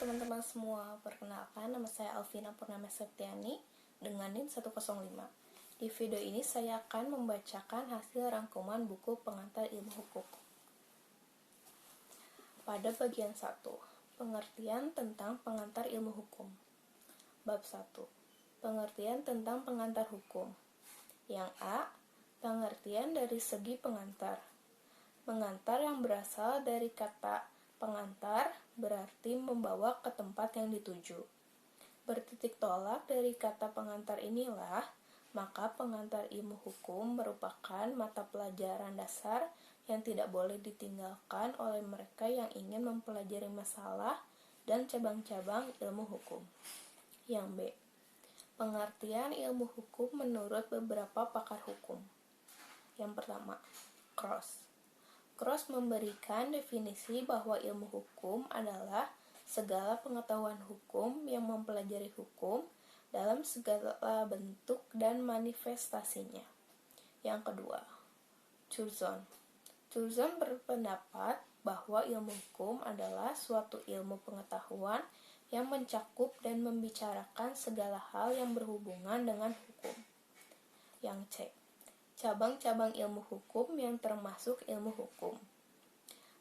teman-teman semua, perkenalkan nama saya Alvina Purnama Septiani dengan NIM 105. Di video ini saya akan membacakan hasil rangkuman buku pengantar ilmu hukum. Pada bagian 1, pengertian tentang pengantar ilmu hukum. Bab 1, pengertian tentang pengantar hukum. Yang A, pengertian dari segi pengantar. Mengantar yang berasal dari kata pengantar berarti membawa ke tempat yang dituju. Bertitik tolak dari kata pengantar inilah, maka pengantar ilmu hukum merupakan mata pelajaran dasar yang tidak boleh ditinggalkan oleh mereka yang ingin mempelajari masalah dan cabang-cabang ilmu hukum. Yang B, pengertian ilmu hukum menurut beberapa pakar hukum. Yang pertama, Cross memberikan definisi bahwa ilmu hukum adalah segala pengetahuan hukum yang mempelajari hukum dalam segala bentuk dan manifestasinya. Yang kedua, Curzon berpendapat bahwa ilmu hukum adalah suatu ilmu pengetahuan yang mencakup dan membicarakan segala hal yang berhubungan dengan hukum. Yang C, cabang-cabang ilmu hukum yang termasuk ilmu hukum.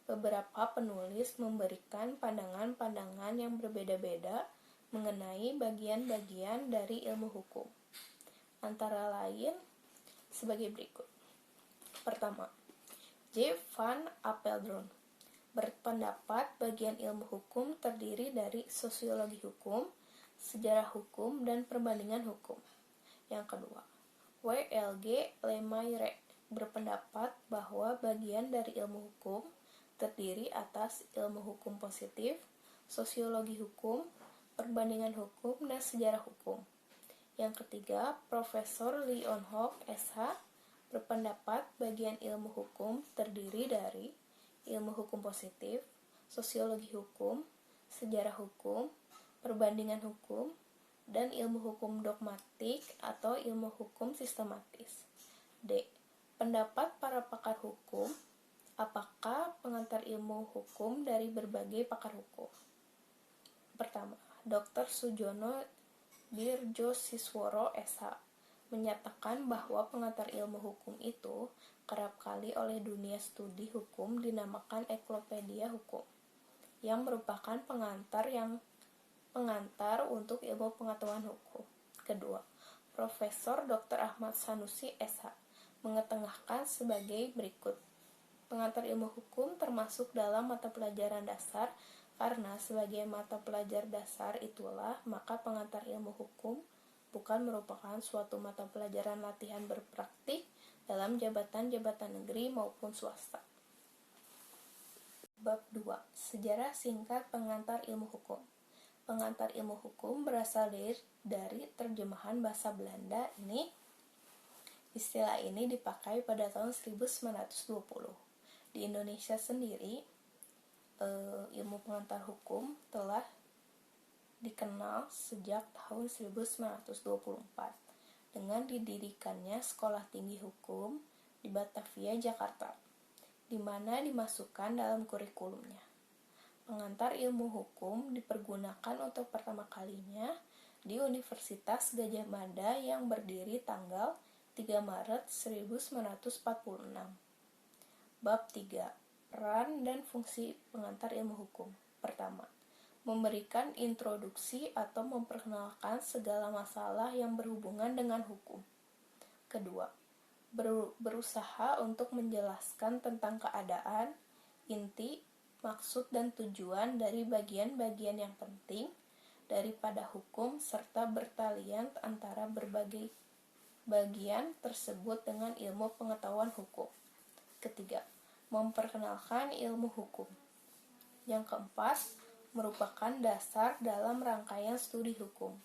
Beberapa penulis memberikan pandangan-pandangan yang berbeda-beda mengenai bagian-bagian dari ilmu hukum. Antara lain sebagai berikut. Pertama, J. van Apeldoorn berpendapat bagian ilmu hukum terdiri dari sosiologi hukum, sejarah hukum, dan perbandingan hukum. Yang kedua, W.L.G. Lemaire berpendapat bahwa bagian dari ilmu hukum terdiri atas ilmu hukum positif, sosiologi hukum, perbandingan hukum, dan sejarah hukum. Yang ketiga, Profesor Leeuwenhoek, S.H. berpendapat bagian ilmu hukum terdiri dari ilmu hukum positif, sosiologi hukum, sejarah hukum, perbandingan hukum, dan ilmu hukum dogmatik atau ilmu hukum sistematis. D. Pendapat para pakar hukum. Apakah pengantar ilmu hukum dari berbagai pakar hukum? Pertama, Dr. Sujono Dirjosisworo SH menyatakan bahwa pengantar ilmu hukum itu kerap kali oleh dunia studi hukum dinamakan ensiklopedia hukum, yang merupakan pengantar untuk ilmu pengetahuan hukum. Kedua, Profesor Dr. Ahmad Sanusi SH mengetengahkan sebagai berikut. Pengantar ilmu hukum termasuk dalam mata pelajaran dasar karena sebagai mata pelajaran dasar itulah maka pengantar ilmu hukum bukan merupakan suatu mata pelajaran latihan berpraktik dalam jabatan-jabatan negeri maupun swasta. Bab 2. Sejarah singkat pengantar ilmu hukum. Pengantar ilmu hukum berasal dari terjemahan bahasa Belanda ini. Istilah ini dipakai pada tahun 1920. Di Indonesia sendiri, ilmu pengantar hukum telah dikenal sejak tahun 1924 dengan didirikannya Sekolah Tinggi Hukum di Batavia, Jakarta, di mana dimasukkan dalam kurikulumnya. Pengantar ilmu hukum dipergunakan untuk pertama kalinya di Universitas Gadjah Mada yang berdiri tanggal 3 Maret 1946. Bab 3. Peran dan fungsi pengantar ilmu hukum. Pertama, memberikan introduksi atau memperkenalkan segala masalah yang berhubungan dengan hukum. Kedua, berusaha untuk menjelaskan tentang keadaan, inti, maksud dan tujuan dari bagian-bagian yang penting daripada hukum serta bertalian antara berbagai bagian tersebut dengan ilmu pengetahuan hukum. Ketiga, memperkenalkan ilmu hukum. Yang keempat, merupakan dasar dalam rangkaian studi hukum.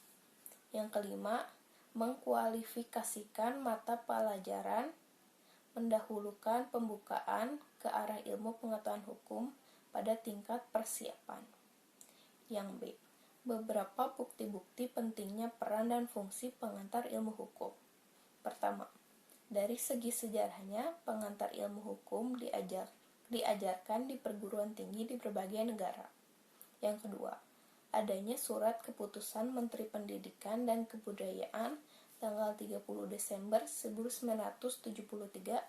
Yang kelima, mengkualifikasikan mata pelajaran, mendahulukan pembukaan ke arah ilmu pengetahuan hukum pada tingkat persiapan. Yang B, beberapa bukti-bukti pentingnya peran dan fungsi pengantar ilmu hukum. Pertama, dari segi sejarahnya, pengantar ilmu hukum diajarkan di perguruan tinggi di berbagai negara. Yang kedua, adanya surat keputusan Menteri Pendidikan dan Kebudayaan tanggal 30 Desember 1973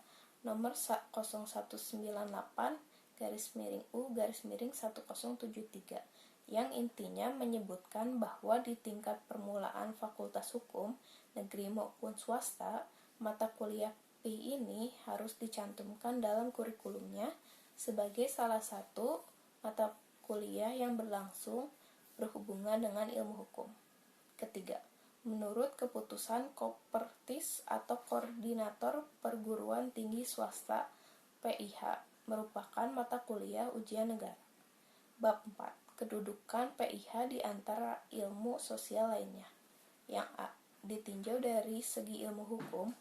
nomor 0198/U-1073 yang intinya menyebutkan bahwa di tingkat permulaan Fakultas Hukum, negeri maupun swasta, mata kuliah PI ini harus dicantumkan dalam kurikulumnya sebagai salah satu mata kuliah yang berlangsung berhubungan dengan ilmu hukum. Ketiga, menurut keputusan Kopertis atau Koordinator Perguruan Tinggi Swasta PIH merupakan mata kuliah ujian negara. Bab 4. Kedudukan PIH di antara ilmu sosial lainnya. Yang A. Ditinjau dari segi ilmu hukum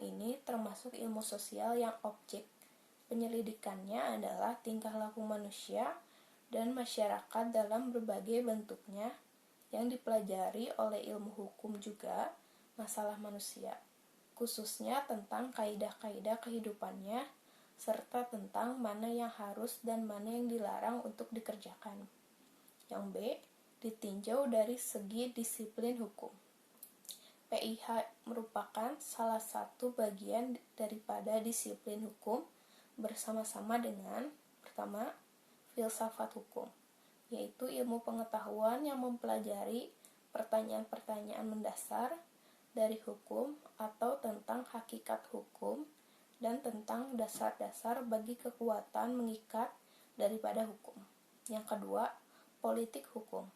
ini termasuk ilmu sosial yang objek penyelidikannya adalah tingkah laku manusia dan masyarakat dalam berbagai bentuknya. Yang dipelajari oleh ilmu hukum juga masalah manusia, khususnya tentang kaidah-kaidah kehidupannya, serta tentang mana yang harus dan mana yang dilarang untuk dikerjakan. Yang B. Ditinjau dari segi disiplin hukum. PIH merupakan salah satu bagian daripada disiplin hukum bersama-sama dengan, pertama, filsafat hukum, yaitu ilmu pengetahuan yang mempelajari pertanyaan-pertanyaan mendasar dari hukum atau tentang hakikat hukum dan tentang dasar-dasar bagi kekuatan mengikat daripada hukum. Yang kedua, politik hukum,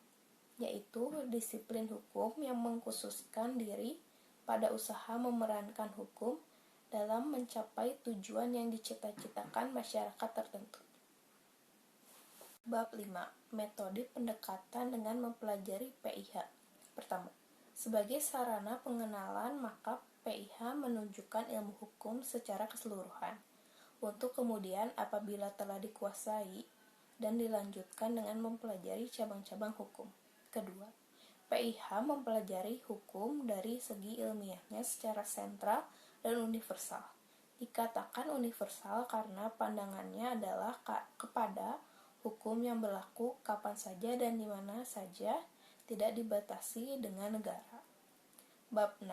yaitu disiplin hukum yang mengkhususkan diri pada usaha memerankan hukum dalam mencapai tujuan yang dicita-citakan masyarakat tertentu. Bab 5. Metode pendekatan dengan mempelajari PIH. Pertama, sebagai sarana pengenalan, maka PIH menunjukkan ilmu hukum secara keseluruhan, untuk kemudian apabila telah dikuasai dan dilanjutkan dengan mempelajari cabang-cabang hukum. Kedua, PIH mempelajari hukum dari segi ilmiahnya secara sentral dan universal. Dikatakan universal karena pandangannya adalah kepada hukum yang berlaku kapan saja dan di mana saja, tidak dibatasi dengan negara. Bab 6.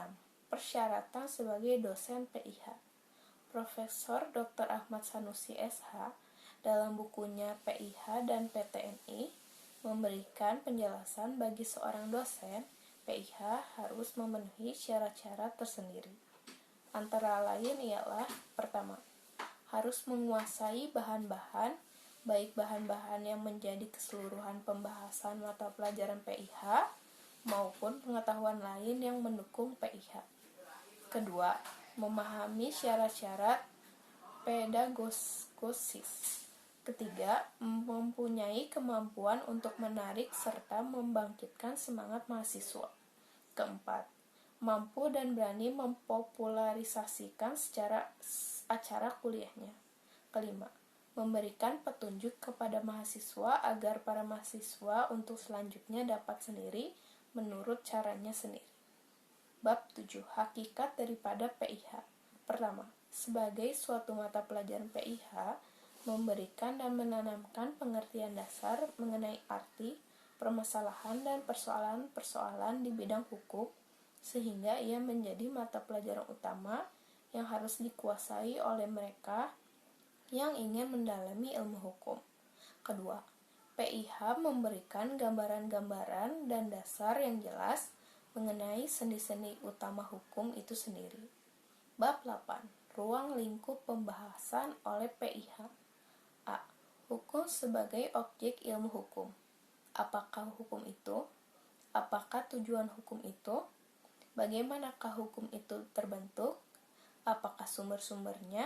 Persyaratan sebagai dosen PIH. Profesor Dr. Ahmad Sanusi SH dalam bukunya PIH dan PTNI memberikan penjelasan bagi seorang dosen PIH harus memenuhi syarat-syarat tersendiri. Antara lain ialah, pertama, harus menguasai bahan-bahan, baik bahan-bahan yang menjadi keseluruhan pembahasan mata pelajaran PIH maupun pengetahuan lain yang mendukung PIH. Kedua, memahami syarat-syarat pedagogisis. Ketiga, mempunyai kemampuan untuk menarik serta membangkitkan semangat mahasiswa. Keempat, mampu dan berani mempopularisasikan secara acara kuliahnya. Kelima, memberikan petunjuk kepada mahasiswa agar para mahasiswa untuk selanjutnya dapat sendiri menurut caranya sendiri. Bab 7. Hakikat daripada PIH. Pertama, sebagai suatu mata pelajaran PIH, memberikan dan menanamkan pengertian dasar mengenai arti, permasalahan, dan persoalan-persoalan di bidang hukum, sehingga ia menjadi mata pelajaran utama yang harus dikuasai oleh mereka yang ingin mendalami ilmu hukum. Kedua, PIH memberikan gambaran-gambaran dan dasar yang jelas mengenai sendi-sendi utama hukum itu sendiri. Bab 8. Ruang lingkup pembahasan oleh PIH. A. Hukum sebagai objek ilmu hukum. Apakah hukum itu? Apakah tujuan hukum itu? Bagaimanakah hukum itu terbentuk? Apakah sumber-sumbernya?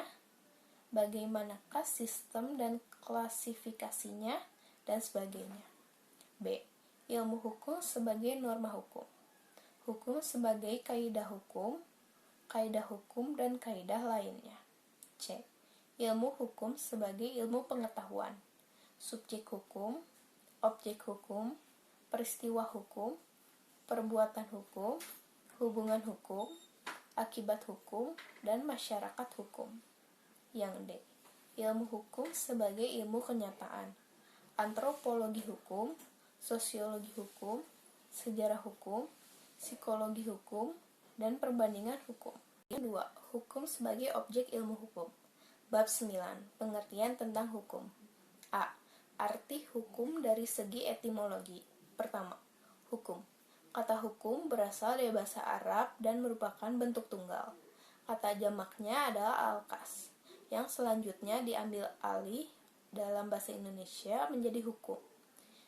Bagaimanakah sistem dan klasifikasinya? Dan sebagainya. B. Ilmu hukum sebagai norma hukum. Hukum sebagai kaidah hukum dan kaidah lainnya. C. Ilmu hukum sebagai ilmu pengetahuan. Subjek hukum, objek hukum, peristiwa hukum, perbuatan hukum, hubungan hukum, akibat hukum, dan masyarakat hukum. Yang D. Ilmu hukum sebagai ilmu kenyataan. Antropologi hukum, sosiologi hukum, sejarah hukum, psikologi hukum, dan perbandingan hukum. Yang 2. Hukum sebagai objek ilmu hukum. Bab 9. Pengertian tentang hukum. A. Arti hukum dari segi etimologi. Pertama, hukum. Kata hukum berasal dari bahasa Arab dan merupakan bentuk tunggal. Kata jamaknya adalah al-qas, yang selanjutnya diambil alih dalam bahasa Indonesia menjadi hukum.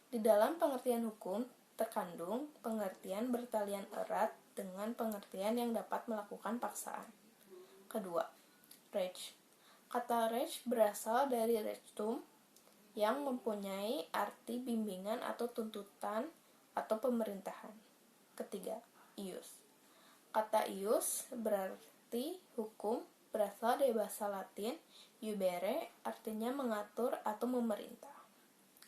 Di dalam pengertian hukum terkandung pengertian bertalian erat dengan pengertian yang dapat melakukan paksaan. Kedua, rej. Kata rej berasal dari rejtum yang mempunyai arti bimbingan atau tuntutan atau pemerintahan. Ketiga, ius. Kata ius berarti hukum, berasal dari bahasa Latin iubere, artinya mengatur atau memerintah.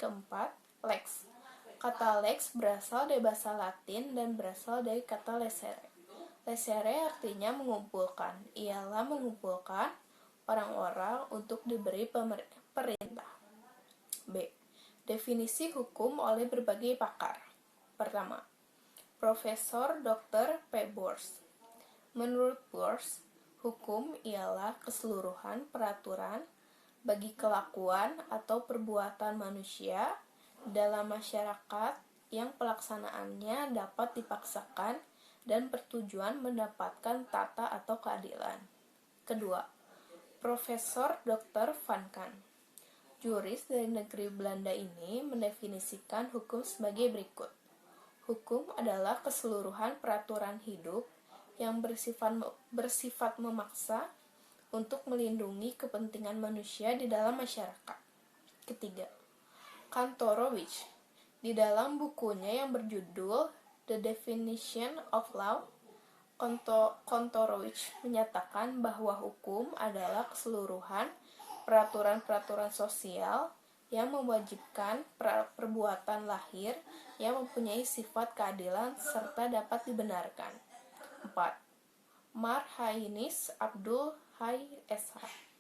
Keempat, lex. Kata lex berasal dari bahasa Latin dan berasal dari kata lecere. Lecere artinya mengumpulkan, ialah mengumpulkan orang-orang untuk diberi perintah. B. Definisi hukum oleh berbagai pakar. Pertama, Profesor Dr. P. Bors. Menurut Bors, hukum ialah keseluruhan peraturan bagi kelakuan atau perbuatan manusia dalam masyarakat yang pelaksanaannya dapat dipaksakan dan bertujuan mendapatkan tata atau keadilan. Kedua, Profesor Dr. Van Kan. Juris dari negeri Belanda ini mendefinisikan hukum sebagai berikut. Hukum adalah keseluruhan peraturan hidup yang bersifat memaksa untuk melindungi kepentingan manusia di dalam masyarakat. Ketiga, Kantorowicz. Di dalam bukunya yang berjudul The Definition of Law, Kantorowicz menyatakan bahwa hukum adalah keseluruhan peraturan-peraturan sosial yang mewajibkan perbuatan lahir yang mempunyai sifat keadilan serta dapat dibenarkan. 4. Marhainis Abdul Hai SH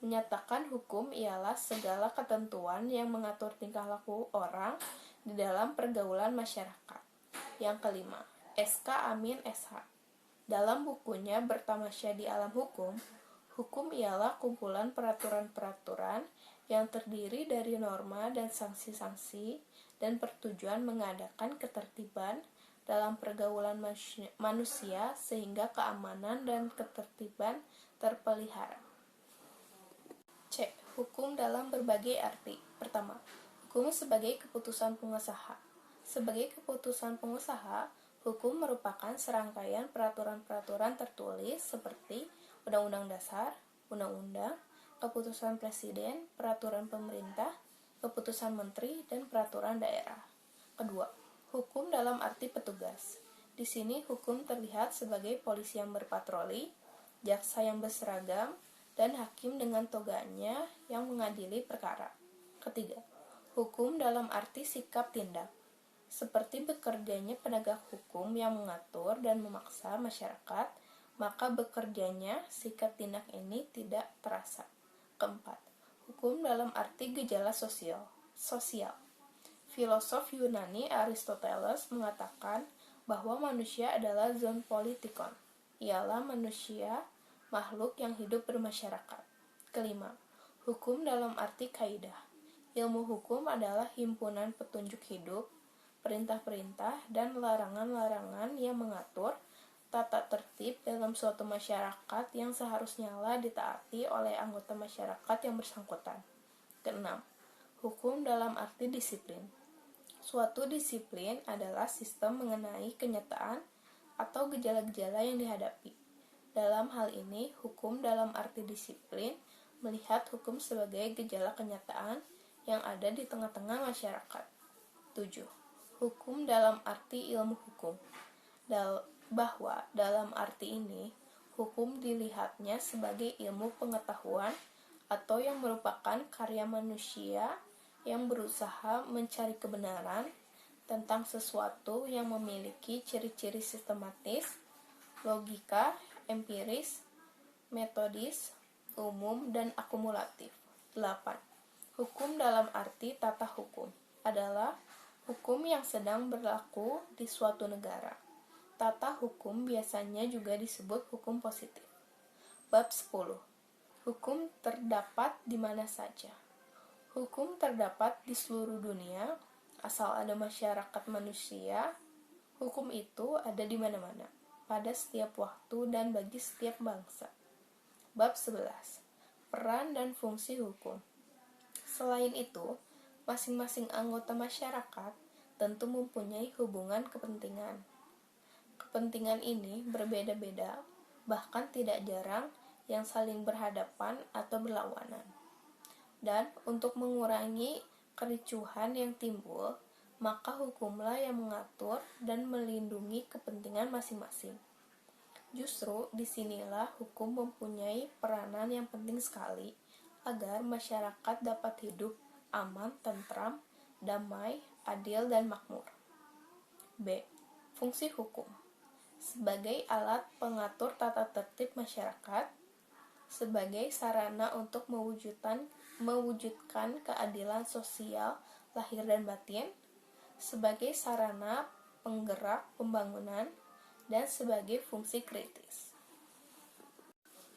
menyatakan hukum ialah segala ketentuan yang mengatur tingkah laku orang di dalam pergaulan masyarakat. Yang kelima, SK Amin SH. Dalam bukunya Bertamasya di Alam Hukum, hukum ialah kumpulan peraturan-peraturan yang terdiri dari norma dan sanksi-sanksi dan bertujuan mengadakan ketertiban dalam pergaulan manusia sehingga keamanan dan ketertiban terpelihara. C. Hukum dalam berbagai arti. Pertama, hukum sebagai keputusan pengusaha. Sebagai keputusan pengusaha, hukum merupakan serangkaian peraturan-peraturan tertulis seperti Undang-Undang Dasar, Undang-Undang, keputusan Presiden, peraturan pemerintah, keputusan menteri, dan peraturan daerah. Kedua, hukum dalam arti petugas. Di sini hukum terlihat sebagai polisi yang berpatroli, jaksa yang berseragam, dan hakim dengan toganya yang mengadili perkara. Ketiga, hukum dalam arti sikap tindak. Seperti bekerjanya penegak hukum yang mengatur dan memaksa masyarakat, maka bekerjanya sikap tindak ini tidak terasa. Keempat, hukum dalam arti gejala sosial. Filosof Yunani Aristoteles mengatakan bahwa manusia adalah zoon politikon, ialah manusia makhluk yang hidup bermasyarakat. Kelima, hukum dalam arti kaidah. Ilmu hukum adalah himpunan petunjuk hidup, perintah-perintah, dan larangan-larangan yang mengatur tata tertib dalam suatu masyarakat yang seharusnya ditaati oleh anggota masyarakat yang bersangkutan. Keenam, hukum dalam arti disiplin. Suatu disiplin adalah sistem mengenai kenyataan atau gejala-gejala yang dihadapi. Dalam hal ini, hukum dalam arti disiplin melihat hukum sebagai gejala kenyataan yang ada di tengah-tengah masyarakat. 7. Hukum dalam arti ilmu hukum. Bahwa dalam arti ini, hukum dilihatnya sebagai ilmu pengetahuan atau yang merupakan karya manusia yang berusaha mencari kebenaran tentang sesuatu yang memiliki ciri-ciri sistematis, logika, empiris, metodis, umum, dan akumulatif. 8. Hukum dalam arti tata hukum adalah Hukum yang sedang berlaku di suatu negara. Tata hukum biasanya juga disebut hukum positif. Bab 10. Hukum terdapat di mana saja. Hukum terdapat di seluruh dunia, asal ada masyarakat manusia. Hukum itu ada di mana-mana, pada setiap waktu dan bagi setiap bangsa. Bab 11. Peran dan fungsi hukum. Selain itu, masing-masing anggota masyarakat tentu mempunyai hubungan kepentingan. Kepentingan ini berbeda-beda, bahkan tidak jarang yang saling berhadapan atau berlawanan. Dan untuk mengurangi kericuhan yang timbul, maka hukumlah yang mengatur dan melindungi kepentingan masing-masing. Justru disinilah hukum mempunyai peranan yang penting sekali agar masyarakat dapat hidup aman, tentram, damai, adil, dan makmur. B. Fungsi hukum. Sebagai alat pengatur tata tertib masyarakat, sebagai sarana untuk mewujudkan keadilan sosial lahir dan batin, sebagai sarana penggerak pembangunan, dan sebagai fungsi kritis.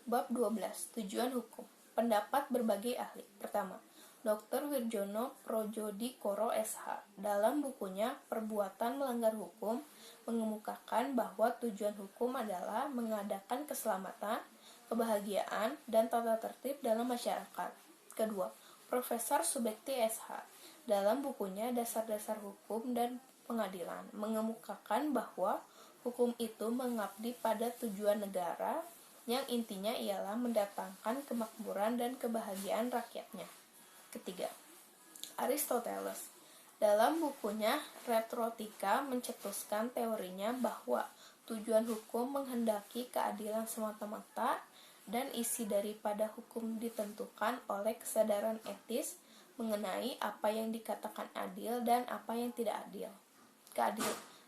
Bab 12. Tujuan hukum. Pendapat berbagai ahli. Pertama, Dr. Wirjono Projodikoro SH dalam bukunya Perbuatan Melanggar Hukum mengemukakan bahwa tujuan hukum adalah mengadakan keselamatan, kebahagiaan, dan tata tertib dalam masyarakat. Kedua, Profesor Subekti SH dalam bukunya Dasar-Dasar Hukum dan Pengadilan mengemukakan bahwa hukum itu mengabdi pada tujuan negara yang intinya ialah mendatangkan kemakmuran dan kebahagiaan rakyatnya. Ketiga, Aristoteles dalam bukunya Rhetorica mencetuskan teorinya bahwa tujuan hukum menghendaki keadilan semata-mata dan isi daripada hukum ditentukan oleh kesadaran etis mengenai apa yang dikatakan adil dan apa yang tidak adil.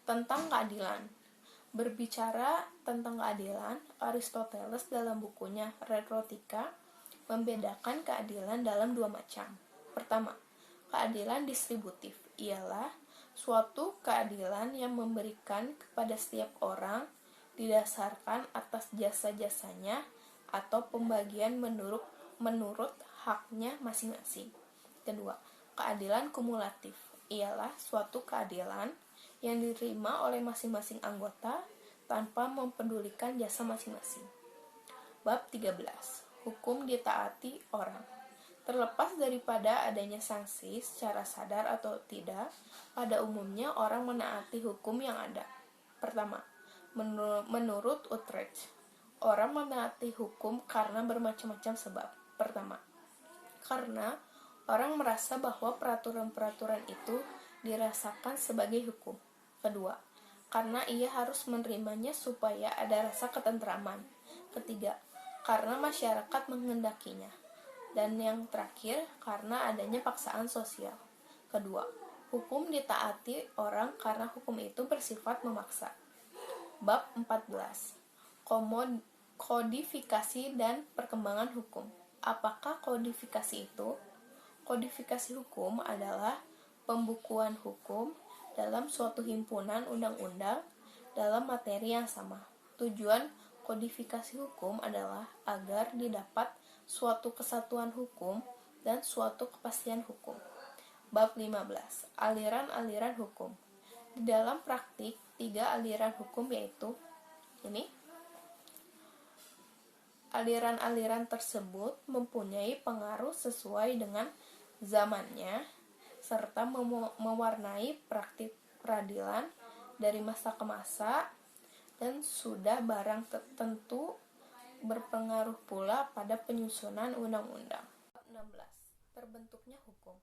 Tentang keadilan. Berbicara tentang keadilan, Aristoteles dalam bukunya Rhetorica membedakan keadilan dalam dua macam. Pertama, keadilan distributif ialah suatu keadilan yang memberikan kepada setiap orang didasarkan atas jasa-jasanya atau pembagian menurut haknya masing-masing. Kedua, keadilan kumulatif ialah suatu keadilan yang diterima oleh masing-masing anggota tanpa mempedulikan jasa masing-masing. Bab 13. Hukum ditaati orang. Terlepas daripada adanya sanksi secara sadar atau tidak, pada umumnya orang menaati hukum yang ada. Pertama, menurut Utrecht, orang menaati hukum karena bermacam-macam sebab. Pertama, karena orang merasa bahwa peraturan-peraturan itu dirasakan sebagai hukum. Kedua, karena ia harus menerimanya supaya ada rasa ketentraman. Ketiga, karena masyarakat menghendakinya. Dan yang terakhir, karena adanya paksaan sosial. Kedua, hukum ditaati orang karena hukum itu bersifat memaksa. Bab 14. Kodifikasi dan perkembangan hukum. Apakah kodifikasi itu? Kodifikasi hukum adalah pembukuan hukum dalam suatu himpunan undang-undang dalam materi yang sama. Tujuan kodifikasi hukum adalah agar didapat suatu kesatuan hukum dan suatu kepastian hukum. Bab 15. Aliran-aliran hukum. Di dalam praktik, 3 aliran hukum yaitu aliran-aliran tersebut mempunyai pengaruh sesuai dengan zamannya serta mewarnai praktik peradilan dari masa ke masa dan sudah barang tentu berpengaruh pula pada penyusunan undang-undang. 16. Terbentuknya hukum.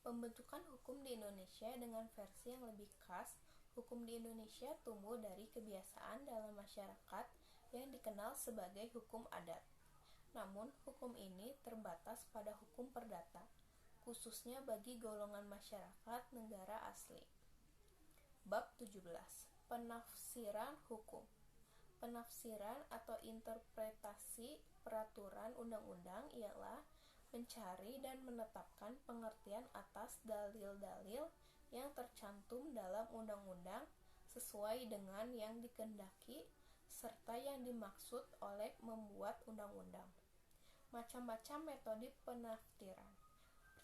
Pembentukan hukum di Indonesia dengan versi yang lebih khas, hukum di Indonesia tumbuh dari kebiasaan dalam masyarakat yang dikenal sebagai hukum adat. Namun, hukum ini terbatas pada hukum perdata, khususnya bagi golongan masyarakat negara asli. Bab 17. Penafsiran hukum. Penafsiran atau interpretasi peraturan undang-undang ialah mencari dan menetapkan pengertian atas dalil-dalil yang tercantum dalam undang-undang sesuai dengan yang dikehendaki serta yang dimaksud oleh membuat undang-undang. Macam-macam metode penafsiran.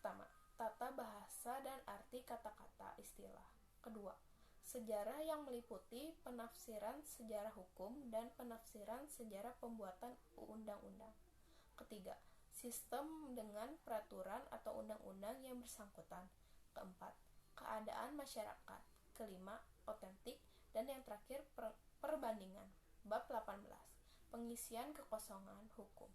Pertama, tata bahasa dan arti kata-kata istilah. Kedua, sejarah yang meliputi penafsiran sejarah hukum dan penafsiran sejarah pembuatan undang-undang. Ketiga, sistem dengan peraturan atau undang-undang yang bersangkutan. Keempat, keadaan masyarakat. Kelima, otentik. Dan yang terakhir, perbandingan. Bab 18, pengisian kekosongan hukum.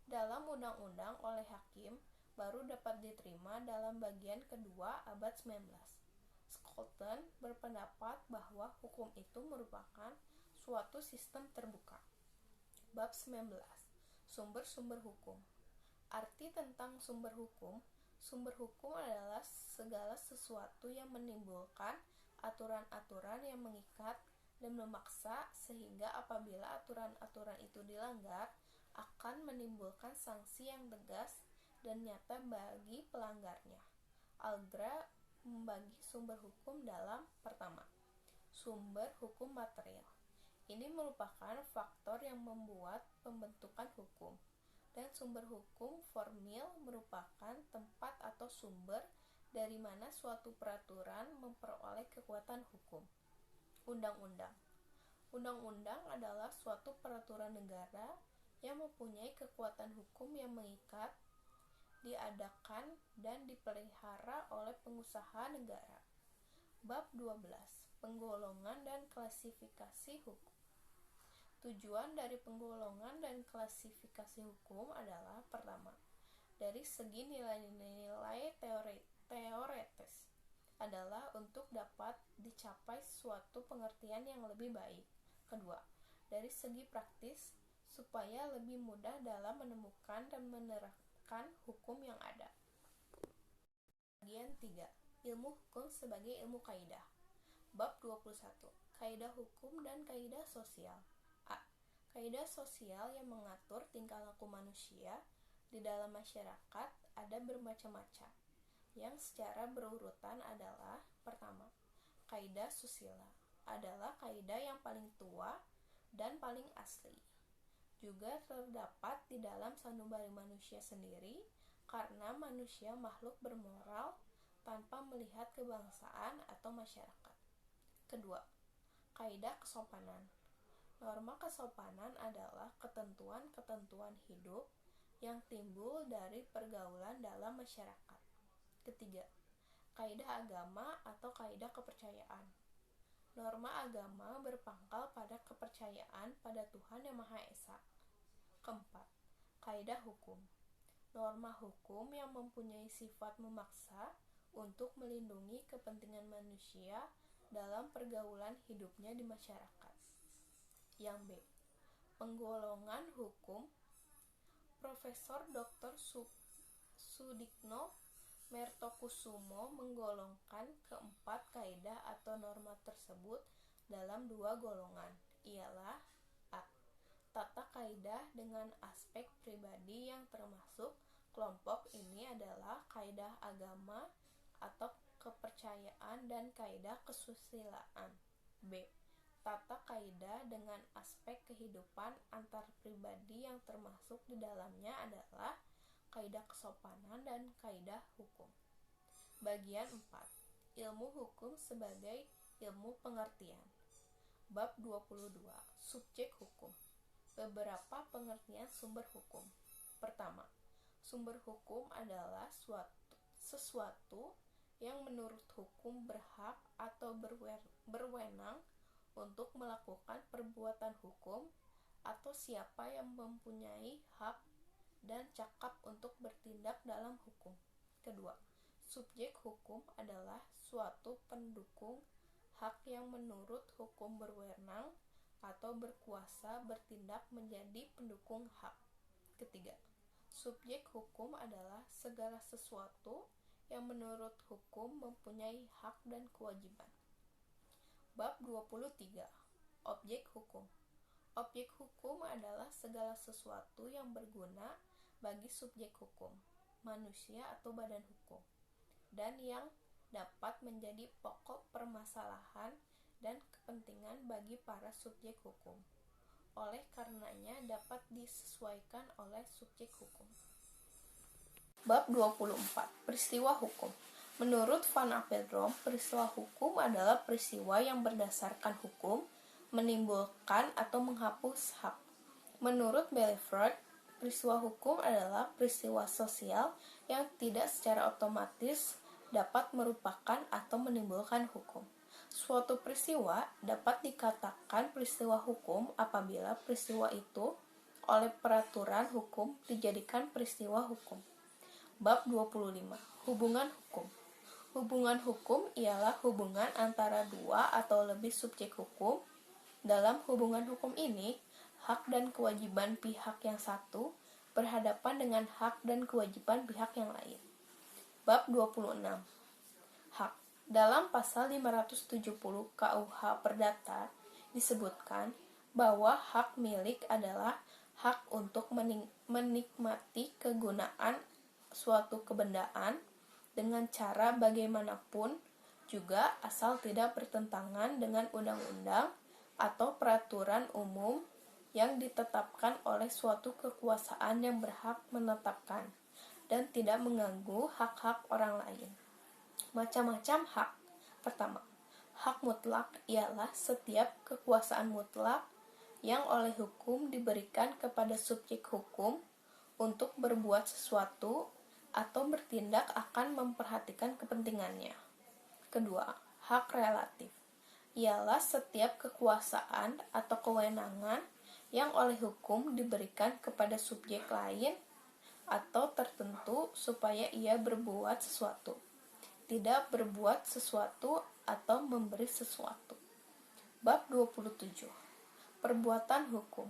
Dalam undang-undang oleh hakim baru dapat diterima dalam bagian kedua abad 19. Scholten berpendapat bahwa hukum itu merupakan suatu sistem terbuka. Bab 19, sumber-sumber hukum. Arti tentang sumber hukum. Sumber hukum adalah segala sesuatu yang menimbulkan aturan-aturan yang mengikat dan memaksa sehingga apabila aturan-aturan itu dilanggar akan menimbulkan sanksi yang tegas dan nyata bagi pelanggarnya. Algra membagi sumber hukum dalam pertama, sumber hukum material. Ini merupakan faktor yang membuat pembentukan hukum. Dan sumber hukum formil merupakan tempat atau sumber dari mana suatu peraturan memperoleh kekuatan hukum. Undang-undang. Undang-undang adalah suatu peraturan negara yang mempunyai kekuatan hukum yang mengikat, diadakan, dan dipelihara oleh pengusaha negara. Bab 12, penggolongan dan klasifikasi hukum. Tujuan dari penggolongan dan klasifikasi hukum adalah pertama, dari segi nilai-nilai teoretis adalah untuk dapat dicapai suatu pengertian yang lebih baik. Kedua, dari segi praktis supaya lebih mudah dalam menemukan dan menerapkan hukum yang ada. Bagian 3, ilmu hukum sebagai ilmu kaidah. Bab 21, kaidah hukum dan kaidah sosial. A. Kaidah sosial yang mengatur tingkah laku manusia di dalam masyarakat ada bermacam-macam. Yang secara berurutan adalah pertama, kaidah susila adalah kaidah yang paling tua dan paling asli. Juga terdapat di dalam sanubari manusia sendiri karena manusia makhluk bermoral tanpa melihat kebangsaan atau masyarakat. Kedua, kaidah kesopanan. Norma kesopanan adalah ketentuan-ketentuan hidup yang timbul dari pergaulan dalam masyarakat. Ketiga, kaidah agama atau kaidah kepercayaan. Norma agama berpangkal pada kepercayaan pada Tuhan Yang Maha Esa. Keempat, kaidah hukum. Norma hukum yang mempunyai sifat memaksa untuk melindungi kepentingan manusia dalam pergaulan hidupnya di masyarakat. Yang B, penggolongan hukum. Profesor Dr. Sudikno Mertokusumo menggolongkan keempat kaidah atau norma tersebut dalam dua golongan, ialah A. Tata kaidah dengan aspek pribadi yang termasuk kelompok ini adalah kaidah agama atau kepercayaan dan kaidah kesusilaan. B. Tata kaidah dengan aspek kehidupan antar pribadi yang termasuk di dalamnya adalah kaidah kesopanan dan kaidah hukum. Bagian 4, ilmu hukum sebagai ilmu pengertian. Bab 22, subjek hukum. Beberapa pengertian sumber hukum. Pertama, sumber hukum adalah sesuatu yang menurut hukum berhak atau berwenang untuk melakukan perbuatan hukum atau siapa yang mempunyai hak dan cakap untuk bertindak dalam hukum. Kedua, subjek hukum adalah suatu pendukung hak yang menurut hukum berwenang atau berkuasa bertindak menjadi pendukung hak. Ketiga, subjek hukum adalah segala sesuatu yang menurut hukum mempunyai hak dan kewajiban. Bab 23, objek hukum. Objek hukum adalah segala sesuatu yang berguna bagi subjek hukum, manusia atau badan hukum, dan yang dapat menjadi pokok permasalahan dan kepentingan bagi para subjek hukum. Oleh karenanya dapat disesuaikan oleh subjek hukum. Bab 24. Peristiwa hukum. Menurut Van Apeldoorn, peristiwa hukum adalah peristiwa yang berdasarkan hukum, menimbulkan atau menghapus hak. Menurut Belfort, peristiwa hukum adalah peristiwa sosial yang tidak secara otomatis dapat merupakan atau menimbulkan hukum. Suatu peristiwa dapat dikatakan peristiwa hukum apabila peristiwa itu oleh peraturan hukum dijadikan peristiwa hukum. Bab 25. Hubungan hukum. Hubungan hukum ialah hubungan antara dua atau lebih subjek hukum. Dalam hubungan hukum ini, hak dan kewajiban pihak yang satu berhadapan dengan hak dan kewajiban pihak yang lain. Bab 26. Hak. Dalam pasal 570 KUH Perdata disebutkan bahwa hak milik adalah hak untuk menikmati kegunaan suatu kebendaan dengan cara bagaimanapun, juga asal tidak bertentangan dengan undang-undang atau peraturan umum yang ditetapkan oleh suatu kekuasaan yang berhak menetapkan dan tidak mengganggu hak-hak orang lain. Macam-macam hak. Pertama, hak mutlak ialah setiap kekuasaan mutlak yang oleh hukum diberikan kepada subjek hukum untuk berbuat sesuatu atau bertindak akan memperhatikan kepentingannya. Kedua, hak relatif ialah setiap kekuasaan atau kewenangan yang oleh hukum diberikan kepada subjek lain atau tertentu supaya ia berbuat sesuatu, tidak berbuat sesuatu atau memberi sesuatu. Bab 27. Perbuatan hukum.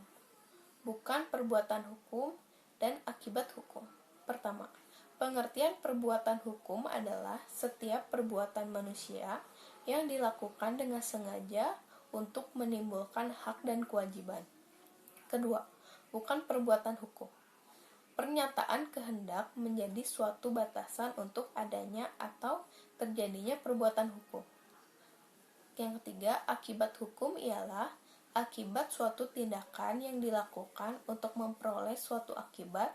Bukan perbuatan hukum dan akibat hukum. Pertama, pengertian perbuatan hukum adalah setiap perbuatan manusia yang dilakukan dengan sengaja untuk menimbulkan hak dan kewajiban. Kedua, bukan perbuatan hukum. Pernyataan kehendak menjadi suatu batasan untuk adanya atau terjadinya perbuatan hukum. Yang ketiga, akibat hukum ialah akibat suatu tindakan yang dilakukan untuk memperoleh suatu akibat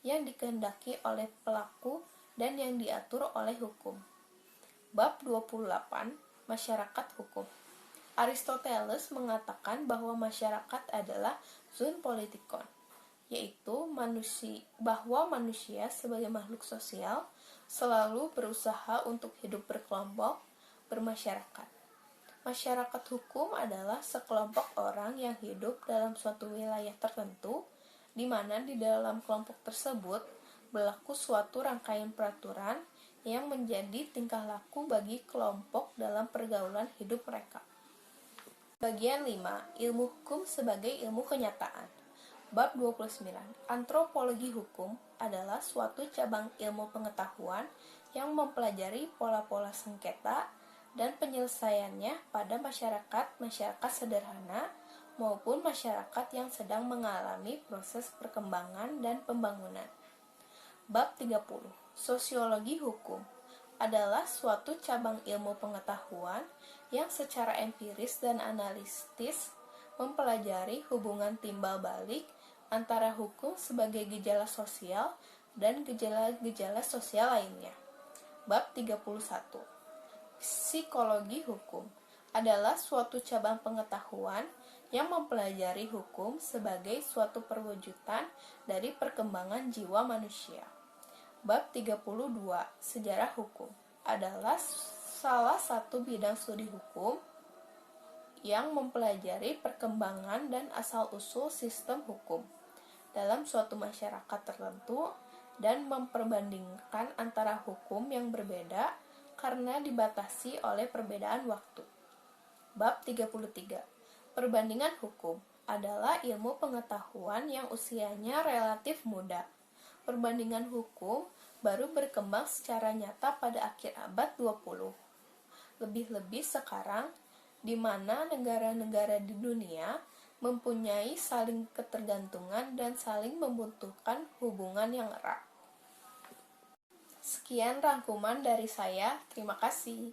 yang dikehendaki oleh pelaku dan yang diatur oleh hukum. Bab 28. Masyarakat hukum. Aristoteles mengatakan bahwa masyarakat adalah zoon politikon, yaitu bahwa manusia sebagai makhluk sosial selalu berusaha untuk hidup berkelompok, bermasyarakat. Masyarakat hukum adalah sekelompok orang yang hidup dalam suatu wilayah tertentu, di mana di dalam kelompok tersebut berlaku suatu rangkaian peraturan yang menjadi tingkah laku bagi kelompok dalam pergaulan hidup mereka. Bagian 5. Ilmu hukum sebagai ilmu kenyataan. Bab 29. Antropologi hukum adalah suatu cabang ilmu pengetahuan yang mempelajari pola-pola sengketa dan penyelesaiannya pada masyarakat sederhana maupun masyarakat yang sedang mengalami proses perkembangan dan pembangunan. Bab 30. Sosiologi hukum adalah suatu cabang ilmu pengetahuan yang secara empiris dan analitis mempelajari hubungan timbal balik antara hukum sebagai gejala sosial dan gejala-gejala sosial lainnya. Bab 31. Psikologi hukum adalah suatu cabang pengetahuan yang mempelajari hukum sebagai suatu perwujudan dari perkembangan jiwa manusia. Bab 32. Sejarah hukum adalah salah satu bidang studi hukum yang mempelajari perkembangan dan asal-usul sistem hukum dalam suatu masyarakat tertentu dan memperbandingkan antara hukum yang berbeda karena dibatasi oleh perbedaan waktu. Bab 33. Perbandingan hukum adalah ilmu pengetahuan yang usianya relatif muda. Perbandingan hukum baru berkembang secara nyata pada akhir abad 20. Lebih-lebih sekarang, di mana negara-negara di dunia mempunyai saling ketergantungan dan saling membutuhkan hubungan yang erat. Sekian rangkuman dari saya. Terima kasih.